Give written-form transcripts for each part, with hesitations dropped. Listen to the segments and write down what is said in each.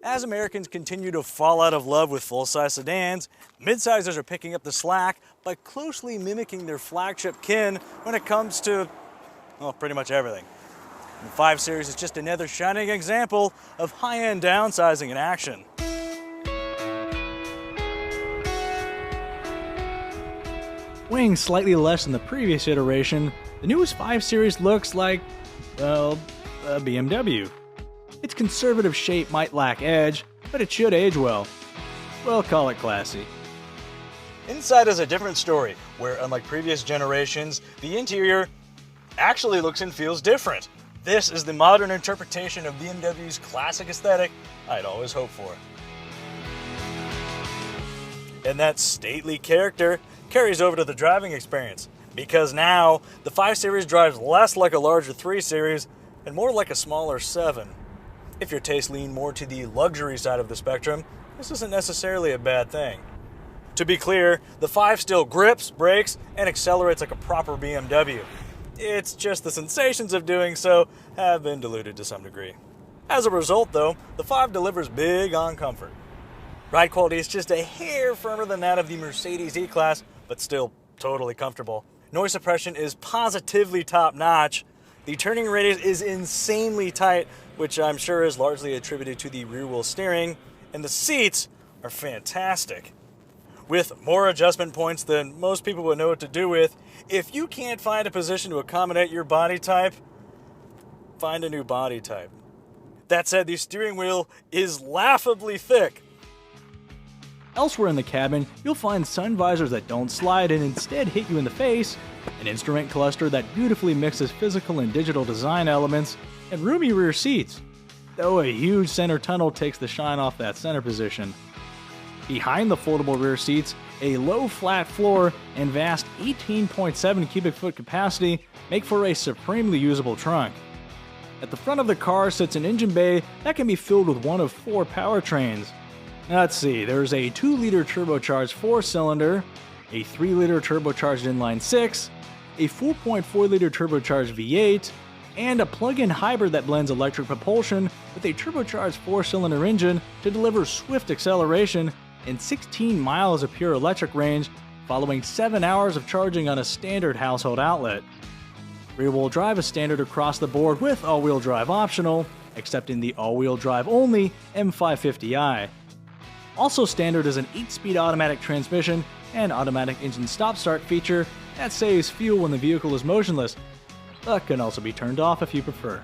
As Americans continue to fall out of love with full-size sedans, midsiders are picking up the slack by closely mimicking their flagship kin when it comes to, well, pretty much everything. The 5 Series is just another shining example of high-end downsizing in action. Weighing slightly less than the previous iteration, the newest 5 Series looks like, well, a BMW. Its conservative shape might lack edge, but it should age well. We'll call it classy. Inside is a different story, where unlike previous generations, the interior actually looks and feels different. This is the modern interpretation of BMW's classic aesthetic I'd always hoped for. And that stately character carries over to the driving experience, because now the 5 Series drives less like a larger 3 Series and more like a smaller 7. If your tastes lean more to the luxury side of the spectrum, this isn't necessarily a bad thing. To be clear, the 5 still grips, brakes, and accelerates like a proper BMW. It's just the sensations of doing so have been diluted to some degree. As a result, though, the 5 delivers big on comfort. Ride quality is just a hair firmer than that of the Mercedes E-Class, but still totally comfortable. Noise suppression is positively top-notch. The turning radius is insanely tight, which I'm sure is largely attributed to the rear-wheel steering, and the seats are fantastic. With more adjustment points than most people would know what to do with, if you can't find a position to accommodate your body type, find a new body type. That said, the steering wheel is laughably thick. Elsewhere in the cabin, you'll find sun visors that don't slide and instead hit you in the face, an instrument cluster that beautifully mixes physical and digital design elements, and roomy rear seats, though a huge center tunnel takes the shine off that center position. Behind the foldable rear seats, a low flat floor and vast 18.7 cubic foot capacity make for a supremely usable trunk. At the front of the car sits an engine bay that can be filled with one of 4 powertrains. Let's see, there's a 2-liter turbocharged 4-cylinder, a 3-liter turbocharged inline 6, a 4.4-liter turbocharged V8, and a plug-in hybrid that blends electric propulsion with a turbocharged 4-cylinder engine to deliver swift acceleration and 16 miles of pure electric range following 7 hours of charging on a standard household outlet. Rear-wheel drive is standard across the board with all-wheel drive optional, except in the all-wheel drive only M550i. Also standard is an 8-speed automatic transmission and automatic engine stop-start feature that saves fuel when the vehicle is motionless, but can also be turned off if you prefer.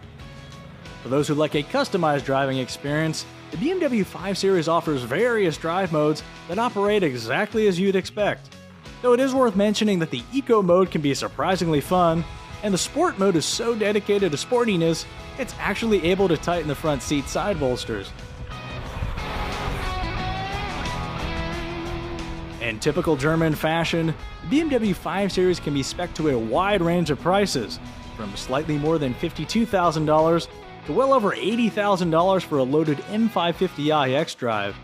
For those who like a customized driving experience, the BMW 5 Series offers various drive modes that operate exactly as you'd expect. Though it is worth mentioning that the Eco mode can be surprisingly fun, and the Sport mode is so dedicated to sportiness, it's actually able to tighten the front seat side bolsters. In typical German fashion, the BMW 5 Series can be spec'd to a wide range of prices, from slightly more than $52,000 to well over $80,000 for a loaded M550i xDrive.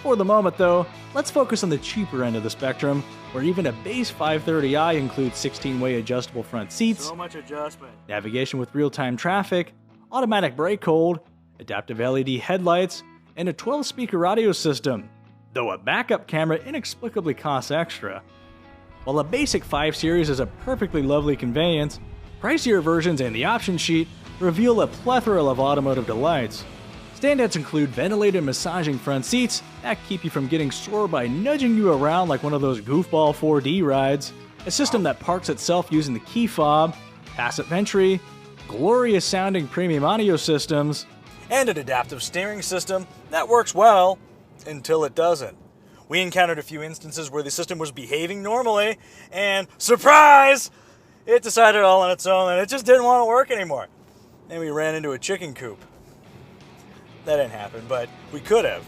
For the moment though, let's focus on the cheaper end of the spectrum, where even a base 530i includes 16-way adjustable front seats, So much adjustment, navigation with real-time traffic, automatic brake hold, adaptive LED headlights, and a 12-speaker audio system, though a backup camera inexplicably costs extra. While a basic 5 Series is a perfectly lovely conveyance, pricier versions and the option sheet reveal a plethora of automotive delights. Standouts include ventilated massaging front seats that keep you from getting sore by nudging you around like one of those goofball 4D rides, a system that parks itself using the key fob, passive entry, glorious sounding premium audio systems, and an adaptive steering system that works well until it doesn't. We encountered a few instances where the system was behaving normally, and surprise! It decided all on its own and it just didn't want to work anymore. And we ran into a chicken coop. That didn't happen, but we could have.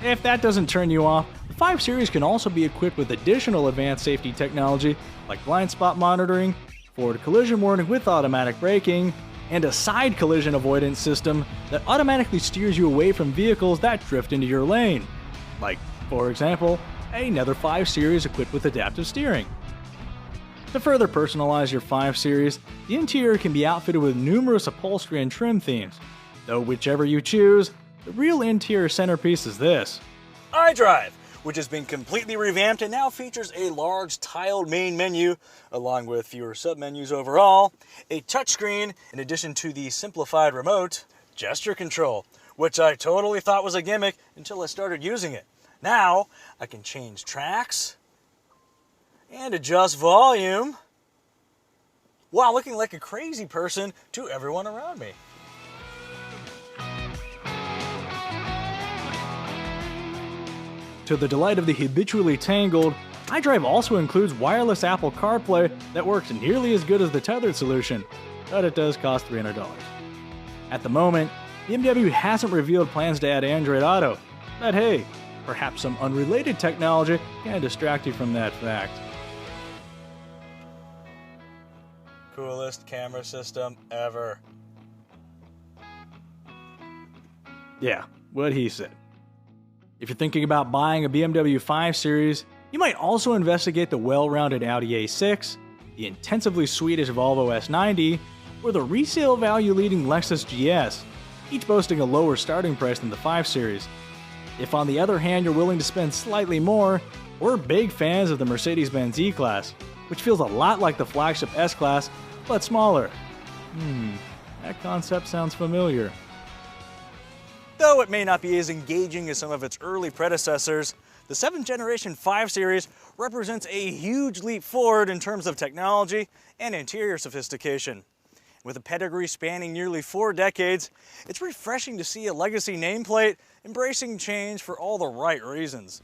If that doesn't turn you off, the 5 Series can also be equipped with additional advanced safety technology like blind spot monitoring, forward collision warning with automatic braking, and a side collision avoidance system that automatically steers you away from vehicles that drift into your lane. Like, for example, another 5 Series equipped with adaptive steering. To further personalize your 5 Series, the interior can be outfitted with numerous upholstery and trim themes, though whichever you choose, The real interior centerpiece is this. iDrive, which has been completely revamped and now features a large tiled main menu, along with fewer submenus overall, a touchscreen in addition to the simplified remote, gesture control, which I totally thought was a gimmick until I started using it. Now, I can change tracks and adjust volume while looking like a crazy person to everyone around me. To the delight of the habitually tangled, iDrive also includes wireless Apple CarPlay that works nearly as good as the tethered solution, but it does cost $300. At the moment, BMW hasn't revealed plans to add Android Auto, but hey, perhaps some unrelated technology can distract you from that fact. Coolest camera system ever. Yeah, what he said. If you're thinking about buying a BMW 5 Series, you might also investigate the well-rounded Audi A6, the intensively Swedish Volvo S90, or the resale value-leading Lexus GS, each boasting a lower starting price than the 5 Series. If on the other hand you're willing to spend slightly more, we're big fans of the Mercedes-Benz E-Class, which feels a lot like the flagship S-Class, but smaller. That concept sounds familiar. Though it may not be as engaging as some of its early predecessors, the 7th generation 5 Series represents a huge leap forward in terms of technology and interior sophistication. With a pedigree spanning nearly 4 decades, it's refreshing to see a legacy nameplate embracing change for all the right reasons.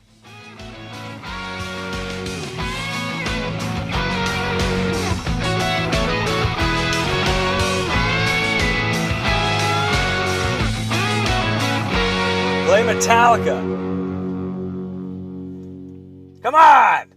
Play Metallica. Come on!